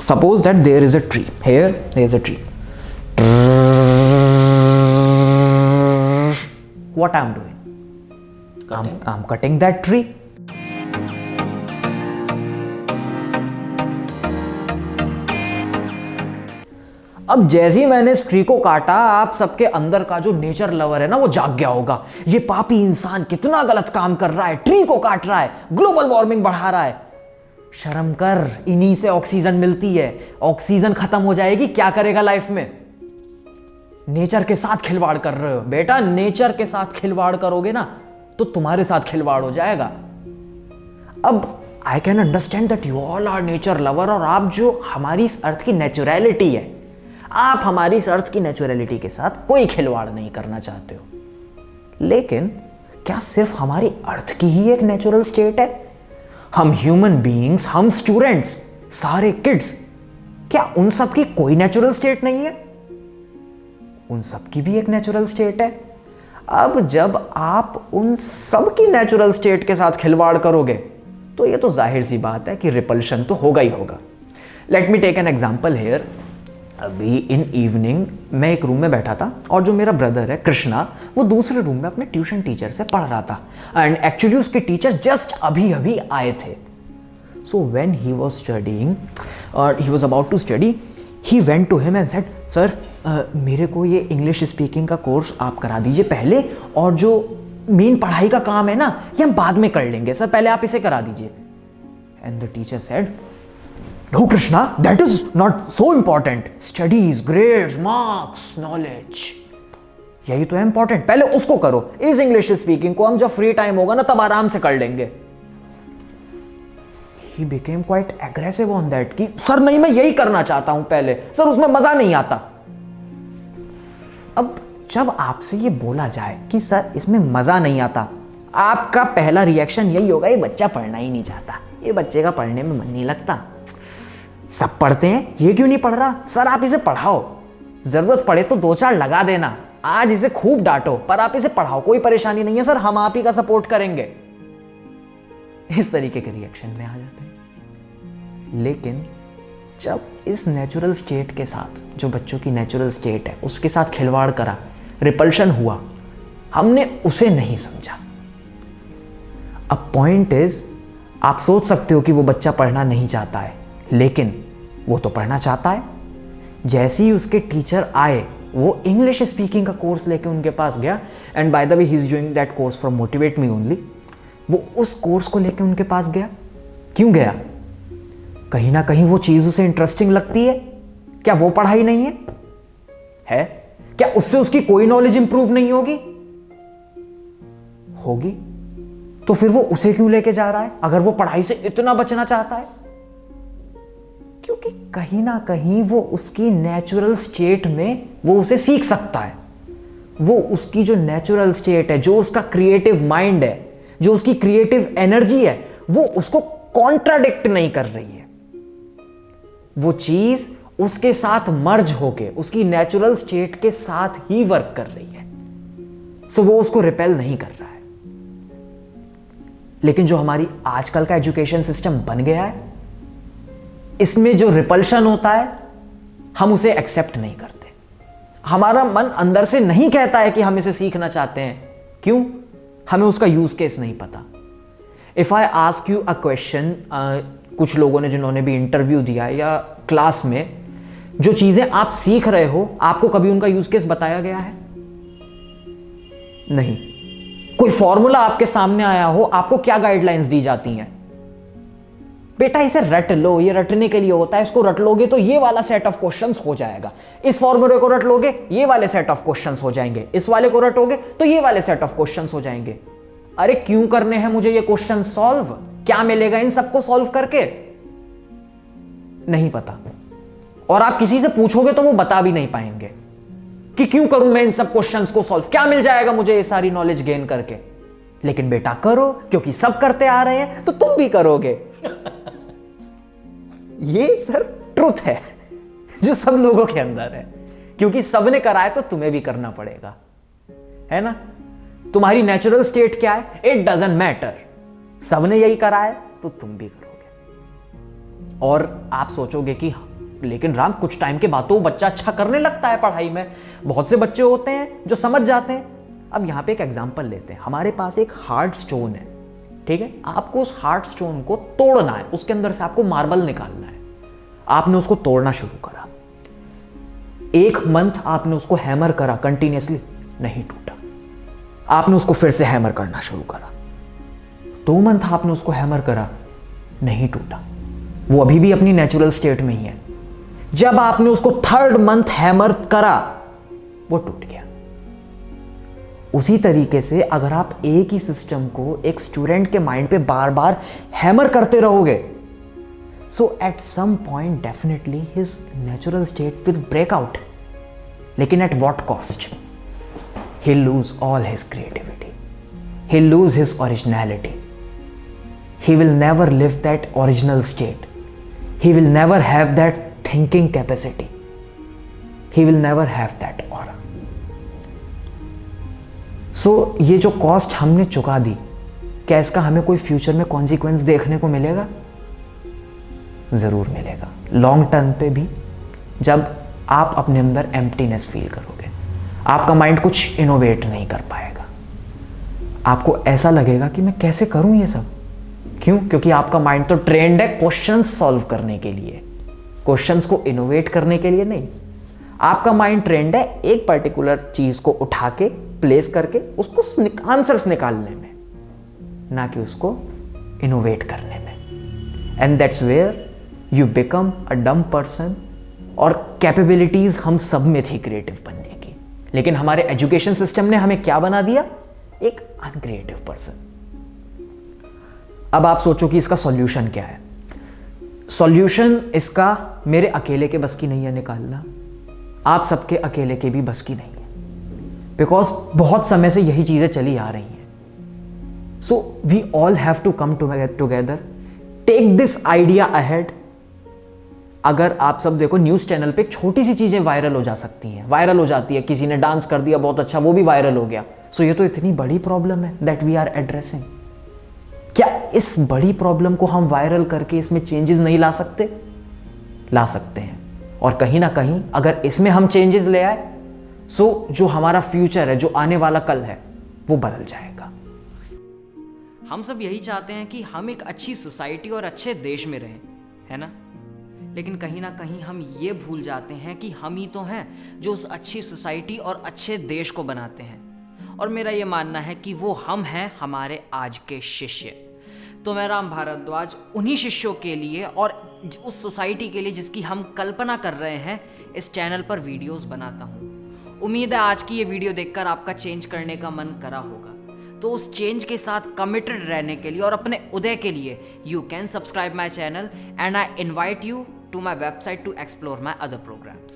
suppose that there is a tree. Here there is a tree. What I'm doing? I'm cutting that tree. अब जैसे ही मैंने इस tree को काटा, आप सबके अंदर का जो नेचर लवर है ना, वो जाग गया होगा। ये पापी इंसान कितना गलत काम कर रहा है, ट्री को काट रहा है, ग्लोबल वार्मिंग बढ़ा रहा है। शर्म कर, इन्हीं से ऑक्सीजन मिलती है। ऑक्सीजन खत्म हो जाएगी, क्या करेगा लाइफ में? नेचर के साथ खिलवाड़ कर रहे हो बेटा। नेचर के साथ खिलवाड़ करोगे ना तो तुम्हारे साथ खिलवाड़ हो जाएगा। अब I can understand that you all are nature lover, और आप जो हमारी इस अर्थ की नेचुरलिटी है, आप हमारी इस अर्थ की नेचुरलिटी के साथ कोई खिलवाड़ नहीं करना चाहते हो। लेकिन क्या सिर्फ हमारी अर्थ की ही एक नेचुरल स्टेट है? हम ह्यूमन बीइंग्स, हम स्टूडेंट्स, सारे किड्स, क्या उन सब की कोई नेचुरल स्टेट नहीं है? उन सब की भी एक नेचुरल स्टेट है। अब जब आप उन सब की नेचुरल स्टेट के साथ खिलवाड़ करोगे तो ये तो जाहिर सी बात है कि रिपल्शन तो होगा ही होगा। Let me take an example here. अभी इन इवनिंग मैं एक रूम में बैठा था और जो मेरा ब्रदर है कृष्णा, वो दूसरे रूम में अपने ट्यूशन टीचर से पढ़ रहा था, एंड एक्चुअली उसके टीचर जस्ट अभी अभी आए थे। So when he was studying और he was about to study, he went to him and said, sir मेरे को ये इंग्लिश स्पीकिंग का कोर्स आप करा दीजिए पहले, और जो मेन पढ़ाई का काम है ना ये हम बाद में कर लेंगे, सर पहले आप इसे करा दीजिए। And the teacher said, No, Krishna, that is not so important. Studies, grades, marks, knowledge. यही तो है important. पहले उसको करो। इस इंग्लिश स्पीकिंग को हम जब फ्री टाइम होगा ना तब आराम से कर लेंगे। He became quite aggressive on that कि सर नहीं, मैं यही करना चाहता हूं पहले, सर उसमें मजा नहीं आता। अब जब आपसे ये बोला जाए कि सर इसमें मजा नहीं आता, आपका पहला रिएक्शन यही होगा, ये बच्चा पढ़ना ही नहीं चाहता, ये बच्चे का पढ़ने में मन नहीं लगता, सब पढ़ते हैं ये क्यों नहीं पढ़ रहा। सर आप इसे पढ़ाओ, जरूरत पड़े तो 2-4 लगा देना, आज इसे खूब डांटो पर आप इसे पढ़ाओ, कोई परेशानी नहीं है सर, हम आप ही का सपोर्ट करेंगे। इस तरीके के रिएक्शन में आ जाते हैं। लेकिन जब इस नेचुरल स्टेट के साथ, जो बच्चों की नेचुरल स्टेट है उसके साथ खिलवाड़ करा, रिपल्शन हुआ, हमने उसे नहीं समझा। अब पॉइंट इज, आप सोच सकते हो कि वो बच्चा पढ़ना नहीं चाहता है, लेकिन वो तो पढ़ना चाहता है। जैसे ही उसके टीचर आए, वो इंग्लिश स्पीकिंग का कोर्स लेके उनके पास गया, and by the way he is doing that course from motivate me only. वो उस कोर्स को लेके उनके पास गया। क्यों गया? कहीं ना कहीं वो चीज उसे इंटरेस्टिंग लगती है। क्या वो पढ़ाई नहीं है? क्या उससे उसकी कोई नॉलेज इंप्रूव नहीं होगी? होगी। तो फिर वो उसे क्यों लेके जा रहा है अगर वो पढ़ाई से इतना बचना चाहता है? क्योंकि कहीं ना कहीं वो उसकी नेचुरल स्टेट में वो उसे सीख सकता है। वो उसकी जो नेचुरल स्टेट है, जो उसका क्रिएटिव माइंड है, जो उसकी क्रिएटिव एनर्जी है, वो उसको कॉन्ट्राडिक्ट नहीं कर रही है। वो चीज उसके साथ मर्ज होके उसकी नेचुरल स्टेट के साथ ही वर्क कर रही है। सो वो उसको रिपेल नहीं कर रहा है। लेकिन जो हमारी आजकल का एजुकेशन सिस्टम बन गया है, इसमें जो रिपल्शन होता है हम उसे एक्सेप्ट नहीं करते। हमारा मन अंदर से नहीं कहता है कि हम इसे सीखना चाहते हैं। क्यों? हमें उसका यूज केस नहीं पता। If I ask you a question, कुछ लोगों ने जिन्होंने भी इंटरव्यू दिया या क्लास में जो चीजें आप सीख रहे हो, आपको कभी उनका यूज केस बताया गया है? नहीं। कोई फॉर्मूला आपके सामने आया हो, आपको क्या गाइडलाइंस दी जाती हैं? बेटा इसे रट लो, ये रटने के लिए होता है, इसको रट लोगे तो ये वाला सेट ऑफ क्वेश्चंस हो जाएगा, इस फॉर्मूले को रट लोगे ये वाले सेट ऑफ क्वेश्चंस हो जाएंगे, इस वाले को रटोगे तो ये वाले सेट ऑफ क्वेश्चंस हो जाएंगे। अरे क्यों करने हैं मुझे ये क्वेश्चन सॉल्व? क्या मिलेगा इन सबको सॉल्व करके? नहीं पता। और आप किसी से पूछोगे तो वो बता भी नहीं पाएंगे कि क्यों करूं मैं इन सब क्वेश्चंस को सॉल्व, क्या मिल जाएगा मुझे ये सारी नॉलेज गेन करके। लेकिन बेटा करो, क्योंकि सब करते आ रहे हैं तो तुम भी करोगे। ये सर ट्रुथ है जो सब लोगों के अंदर है, क्योंकि सबने करा है तो तुम्हें भी करना पड़ेगा, है ना? तुम्हारी नेचुरल स्टेट क्या है, इट डजंट मैटर। सबने यही करा है तो तुम भी करोगे। और आप सोचोगे कि लेकिन राम कुछ टाइम के बाद तो वो बच्चा अच्छा करने लगता है पढ़ाई में। बहुत से बच्चे होते हैं जो समझ जाते हैं। अब यहाँ पे एक एग्जांपल लेते हैं। हमारे पास एक हार्ड स्टोन है, ठीक है, आपको उस हार्ड स्टोन को तोड़ना है, उसके अंदर से आपको मार्बल निकालना है। आपने उसको तोड़ना शुरू करा, 1 मंथ आपने उसको हैमर करा कंटिन्यूसली, नहीं टूटा। आपने उसको फिर से हैमर करना शुरू करा, 2 मंथ आपने उसको हैमर करा, नहीं टूटा। वो अभी भी अपनी नेचुरल स्टेट में ही है। जब आपने उसको 3rd मंथ हैमर करा, वो टूट गया। उसी तरीके से अगर आप एक ही सिस्टम को एक स्टूडेंट के माइंड पे बार बार हैमर करते रहोगे, so at some point definitely his natural state will break out. लेकिन at what cost? he'll lose all his creativity, he'll lose his originality, he will never live that original state, he will never have that thinking capacity, he will never have that aura. So ये जो cost हमने चुका दी, क्या इसका हमें कोई future में consequence देखने को मिलेगा? जरूर मिलेगा, लॉन्ग टर्म पे भी। जब आप अपने अंदर एम्प्टीनेस फील करोगे, आपका माइंड कुछ इनोवेट नहीं कर पाएगा, आपको ऐसा लगेगा कि मैं कैसे करूं ये सब। क्यों? क्योंकि आपका माइंड तो ट्रेंड है क्वेश्चंस सॉल्व करने के लिए, क्वेश्चंस को इनोवेट करने के लिए नहीं। आपका माइंड ट्रेंड है एक पर्टिकुलर चीज को उठा के प्लेस करके उसको आंसर्स निकालने में, ना कि उसको इनोवेट करने में। And that's where you become a dumb person. और कैपेबिलिटीज हम सब में थी क्रिएटिव बनने की, लेकिन हमारे एजुकेशन सिस्टम ने हमें क्या बना दिया? एक अनक्रिएटिव पर्सन। अब आप सोचो कि इसका सॉल्यूशन क्या है? सॉल्यूशन इसका मेरे अकेले के बस की नहीं है निकालना, आप सबके अकेले के भी बस की नहीं है, बिकॉज बहुत समय से यही चीजें चली आ रही हैं। So we all have to come together, take this idea ahead. अगर आप सब देखो न्यूज चैनल पे छोटी सी चीजें वायरल हो जा सकती हैं, वायरल हो जाती है, किसी ने डांस कर दिया बहुत अच्छा, वो भी वायरल हो गया। सो ये तो इतनी बड़ी प्रॉब्लम है दैट वी आर एड्रेसिंग। क्या इस बड़ी प्रॉब्लम को हम वायरल करके इसमें चेंजेस नहीं ला सकते? ला सकते हैं। और कहीं ना कहीं अगर इसमें हम चेंजेस ले आए, सो जो हमारा फ्यूचर है, जो आने वाला कल है, वो बदल जाएगा। हम सब यही चाहते हैं कि हम एक अच्छी सोसाइटी और अच्छे देश में रहें, है ना? लेकिन कहीं ना कहीं हम ये भूल जाते हैं कि हम ही तो हैं जो उस अच्छी सोसाइटी और अच्छे देश को बनाते हैं। और मेरा ये मानना है कि वो हम हैं, हमारे आज के शिष्य। तो मैं राम भारद्वाज उन्हीं शिष्यों के लिए और उस सोसाइटी के लिए जिसकी हम कल्पना कर रहे हैं, इस चैनल पर वीडियोस बनाता हूँ। उम्मीद है आज की ये वीडियो देखकर आपका चेंज करने का मन करा होगा। तो उस चेंज के साथ कमिटेड रहने के लिए और अपने उदय के लिए you can subscribe my channel and I invite you to my website to explore my other programs.